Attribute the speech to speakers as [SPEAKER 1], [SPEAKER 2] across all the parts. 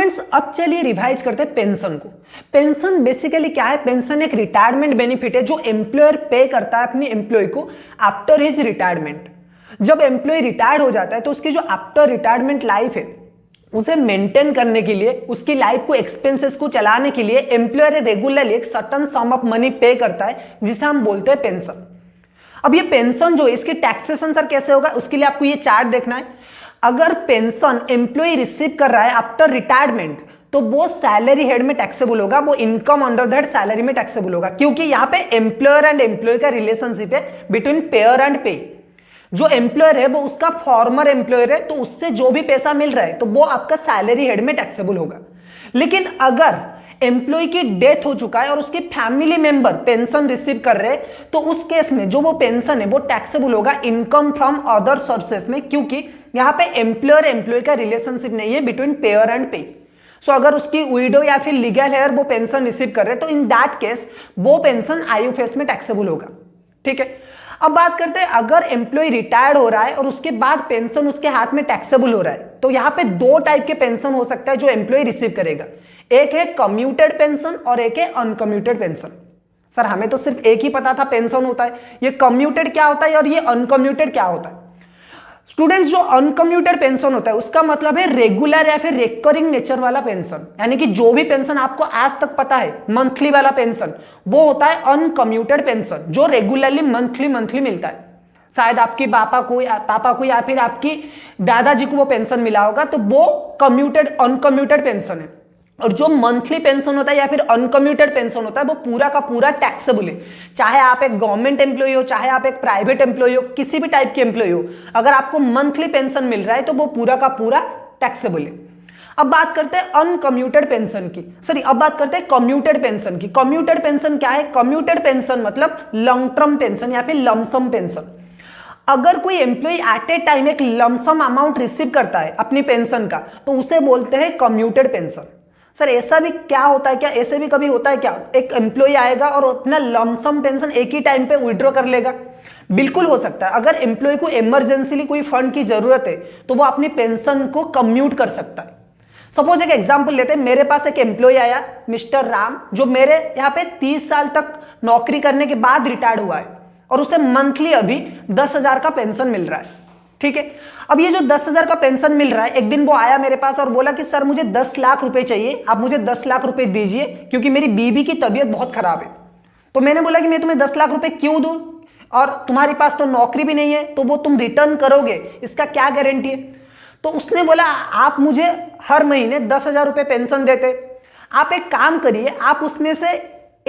[SPEAKER 1] Students अब चलिए revise करते हैं पेंशन को। पेंशन बेसिकली क्या है? पेंशन एक रिटायरमेंट बेनिफिट है जो एम्प्लॉयर पे करता है अपनी एम्प्लॉय को आफ्टर हिज रिटायरमेंट। जब एम्प्लॉय रिटायर्ड हो जाता है तो उसकी जो आफ्टर रिटायरमेंट लाइफ है उसे मेंटेन करने के लिए, उसकी लाइफ को एक्सपेंसेस को चलाने के लिए एम्प्लॉयर रेगुलरली एक सर्टेन सम ऑफ मनी पे करता है जिसे हम बोलते हैं पेंशन। अब ये पेंशन जो है इसकी टैक्सेशन सर कैसे होगा, उसके लिए आपको ये चार्ट देखना है। अगर पेंशन एम्प्लॉय रिसीव कर रहा है आफ्टर रिटायरमेंट तो वो सैलरी हेड में टैक्सेबल होगा, वो इनकम अंडर दैट सैलरी में टैक्सेबल होगा, क्योंकि यहां पे एम्प्लॉयर एंड एम्प्लॉय का रिलेशनशिप है बिटवीन पेयर एंड पे। जो एम्प्लॉयर है वो उसका फॉर्मर एम्प्लॉयर है तो उससे जो भी पैसा मिल रहा है तो वो आपका सैलरी हेड में टैक्सेबल होगा। लेकिन अगर एम्प्लॉय की डेथ हो चुका है और उसके फैमिली मेंबर पेंशन रिसीव कर रहे हैं तो उस केस में जो वो पेंशन है वो टैक्सेबल होगा इनकम फ्रॉम अदर सोर्सेस में, क्योंकि यहां पे एम्प्लॉयर एम्प्लॉय का रिलेशनशिप नहीं है बिटवीन पेयर एंड पे। सो अगर उसकी विडो या फिर लीगल हेयर वो पेंशन रिसीव कर रहे हैं तो इन दैट केस वो पेंशन आईयूएफएस में टैक्सेबल होगा। ठीक है, अब बात करते हैं अगर एम्प्लॉय रिटायर्ड हो रहा है और उसके बाद पेंशन उसके हाथ में टैक्सेबल हो रहा है तो यहां पे दो टाइप के पेंशन हो सकता है जो एम्प्लॉय रिसीव करेगा। एक है कम्यूटेड पेंशन और एक है अनकम्यूटेड पेंशन। सर हमें तो सिर्फ एक ही पता था पेंशन होता है, ये कम्यूटेड क्या होता है और ये अनकम्यूटेड क्या होता है? स्टूडेंट्स जो अनकम्यूटेड पेंशन होता है उसका मतलब है रेगुलर या फिर रिकरिंग नेचर वाला पेंशन, यानी कि जो भी पेंशन आपको आज तक पता है मंथली वाला पेंशन वो होता है अनकम्यूटेड पेंशन जो रेगुलरली मंथली मिलता है। शायद आपके पापा को या फिर आपकी दादाजी को वो पेंशन मिला होगा तो वो अनकम्यूटेड पेंशन है। और जो मंथली पेंशन होता है या फिर अनकम्यूटेड पेंशन होता है वो पूरा का पूरा टैक्सेबल है। चाहे आप एक गवर्नमेंट एम्प्लॉय हो, चाहे आप एक प्राइवेट एम्प्लॉय हो, किसी भी टाइप के एम्प्लॉय हो, अगर आपको मंथली पेंशन मिल रहा है तो वो पूरा का पूरा टैक्सेबल है। अब बात करते हैं अनकम्यूटेड पेंशन की, अब बात करते हैं कम्यूटेड पेंशन की। कम्यूटेड पेंशन क्या है? कम्यूटेड पेंशन मतलब लॉन्ग टर्म पेंशन या फिर लमसम पेंशन। अगर कोई एम्प्लॉय एट ए टाइम एक लमसम अमाउंट रिसीव करता है अपनी पेंशन का तो उसे बोलते हैं कम्यूटेड पेंशन। सर ऐसा भी क्या होता है, क्या ऐसे भी कभी होता है क्या एक एम्प्लॉय आएगा और अपना लमसम पेंशन एक ही टाइम पे विड्रॉ कर लेगा? बिल्कुल हो सकता है। अगर एम्प्लॉय को इमरजेंसीली कोई फंड की जरूरत है तो वो अपनी पेंशन को कम्यूट कर सकता है। सपोज एक एग्जांपल लेते हैं, मेरे पास एक एम्प्लॉय आया मिस्टर राम जो मेरे यहाँ पे 30 साल तक नौकरी करने के बाद रिटायर्ड हुआ है और उसे मंथली अभी 10,000 का पेंशन मिल रहा है। ठीक है, अब ये जो 10,000 का पेंशन मिल रहा है, एक दिन वो आया मेरे पास और बोला कि सर मुझे 10 लाख रुपए चाहिए, आप मुझे 10 लाख रुपए दीजिए क्योंकि मेरी बीवी की तबीयत बहुत खराब है। तो मैंने बोला कि मैं तुम्हें 10 लाख रुपए क्यों दूं और तुम्हारे पास तो नौकरी भी नहीं है तो वो तुम रिटर्न करोगे, इसका क्या गारंटी है? तो उसने बोला आप मुझे हर महीने 10,000 रुपए पेंशन देते, आप एक काम करिए, आप उसमें से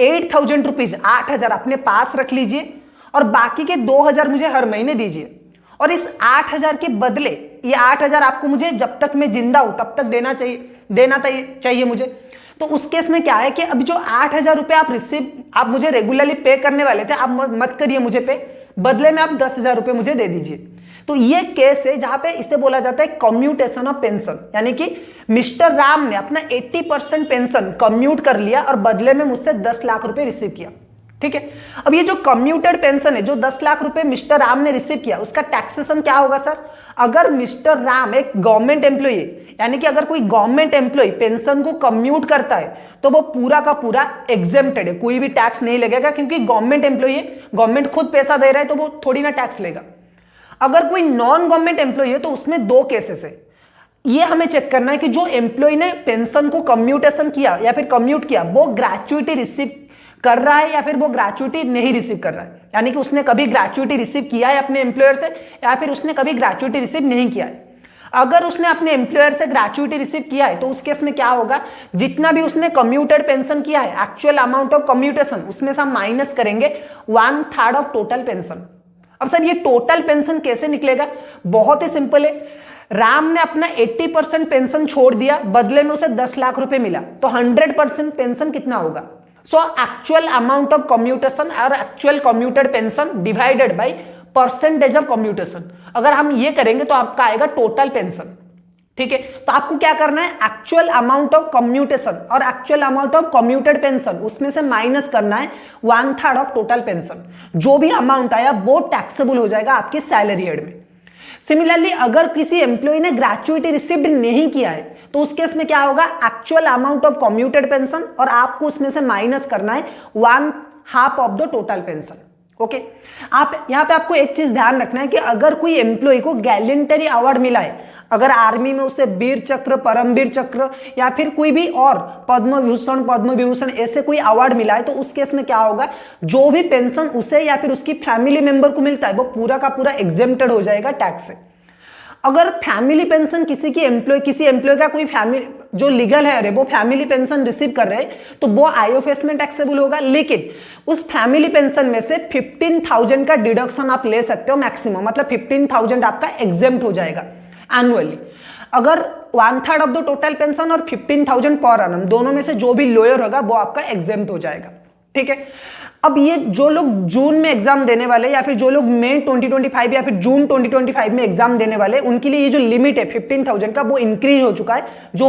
[SPEAKER 1] 8,000 रुपीज 8,000 अपने पास रख लीजिए और बाकी के 2,000 मुझे हर महीने दीजिए और इस 8,000 के बदले ये 8,000 आपको मुझे जब तक मैं जिंदा हूं तब तक देना चाहिए मुझे। तो उस केस में क्या है कि अभी जो 8,000 रुपए आप मुझे रेगुलरली पे करने वाले थे, आप मत करिए मुझे पे, बदले में आप 10,000 रुपए मुझे दे दीजिए। तो ये केस है जहां पे इसे बोला जाता है कम्यूटेशन ऑफ पेंशन, यानी कि मिस्टर राम ने अपना 80% पेंशन कम्यूट कर लिया और बदले में मुझसे 10 लाख रुपए रिसीव किया। ठीक है, अब ये जो कम्यूटेड पेंशन है जो 10 लाख रुपए मिस्टर राम ने रिसीव किया उसका टैक्सेशन क्या होगा सर? अगर मिस्टर राम एक गवर्नमेंट एम्प्लॉय है, यानी कि अगर कोई गवर्नमेंट एम्प्लॉय पेंशन को कम्यूट करता है तो वो पूरा का पूरा एग्जेम्प्टेड है, कोई भी टैक्स नहीं लगेगा क्योंकि गवर्नमेंट एम्प्लॉय है, गवर्नमेंट खुद पैसा दे रहा है तो वो थोड़ी ना टैक्स लेगा। अगर कोई नॉन गवर्नमेंट एम्प्लॉय है तो उसमें दो केसेस है। ये हमें चेक करना है कि जो एम्प्लॉय ने पेंशन को कम्यूटेशन किया या फिर कम्यूट किया वो ग्रेच्युइटी रिसीव कर रहा है या फिर वो ग्रेच्युइटी नहीं रिसीव कर रहा है, यानी कि उसने कभी ग्रेच्युइटी रिसीव किया है अपने एम्प्लॉयर से या फिर उसने कभी ग्रेच्युइटी रिसीव नहीं किया है। अगर उसने अपने एम्प्लॉयर से ग्रेच्युइटी रिसीव किया है तो उस केस में क्या होगा, जितना भी उसने कम्यूटेड पेंशन किया है एक्चुअल अमाउंट ऑफ कम्यूटेशन उसमें से हम माइनस करेंगे 1/3 ऑफ टोटल पेंशन। अब सर ये टोटल पेंशन कैसे निकलेगा? बहुत ही सिंपल है, राम ने अपना 80% पेंशन छोड़ दिया, बदले में उसे 10 लाख रुपए मिला तो 100% पेंशन कितना होगा? So actual amount of commutation और actual commuted pension divided by percentage of commutation. अगर हम ये करेंगे तो आपका आएगा टोटल पेंशन। ठीक है, तो आपको क्या करना है, एक्चुअल अमाउंट ऑफ कम्यूटेशन और actual amount of commuted pension उसमें से माइनस करना है 1/3 ऑफ टोटल पेंशन। जो भी अमाउंट आया वो टैक्सेबल हो जाएगा आपकी सैलरी हेड में। सिमिलरली अगर किसी एम्प्लॉय ने ग्रेच्युइटी रिसीव्ड नहीं किया है तो उस केस में क्या होगा, actual amount of commuted pension और आपको उसमें से माइनस करना है 1/2 of the total pension. Okay, आप यहां पे आपको एक चीज ध्यान रखना है कि अगर कोई एम्प्लॉय को गैलेंटरी अवार्ड मिला है, अगर आर्मी में उसे वीर चक्र, परमवीर चक्र या फिर कोई भी और पद्म विभूषण ऐसे कोई अवार्ड मिला है, तो उस केस में क्या होगा, जो भी पेंशन उसे या फिर उसकी फैमिली मेंबर को मिलता है वो पूरा का पूरा एग्जेम्प्टेड हो जाएगा टैक्स से। अगर फैमिली पेंशन किसी एम्प्लॉय का कोई फैमिली जो लीगल है अरे वो फैमिली पेंशन रिसीव कर रहे हैं तो वो आईओएफएस में टैक्सेबल होगा, लेकिन उस फैमिली पेंशन में से 15,000 का डिडक्शन आप ले सकते हो मैक्सिमम, मतलब 15,000 आपका एग्जेम्प्ट हो जाएगा एनुअली। अगर 1/3 ऑफ द टोटल पेंशन और 15,000 पर annum दोनों में से जो भी लोअर होगा वो आपका एग्जेम्प्ट हो जाएगा। ठीक है, अब ये जो लोग जून में एग्जाम देने वाले या फिर जो लोग मई 2025 या फिर जून 2025 में एग्जाम देने वाले, उनके लिए ये जो लिमिट है 15,000 का वो इंक्रीज हो चुका है, जो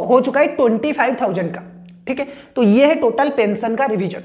[SPEAKER 1] हो चुका है 25,000 का। ठीक है, तो ये है टोटल पेंशन का रिवीजन।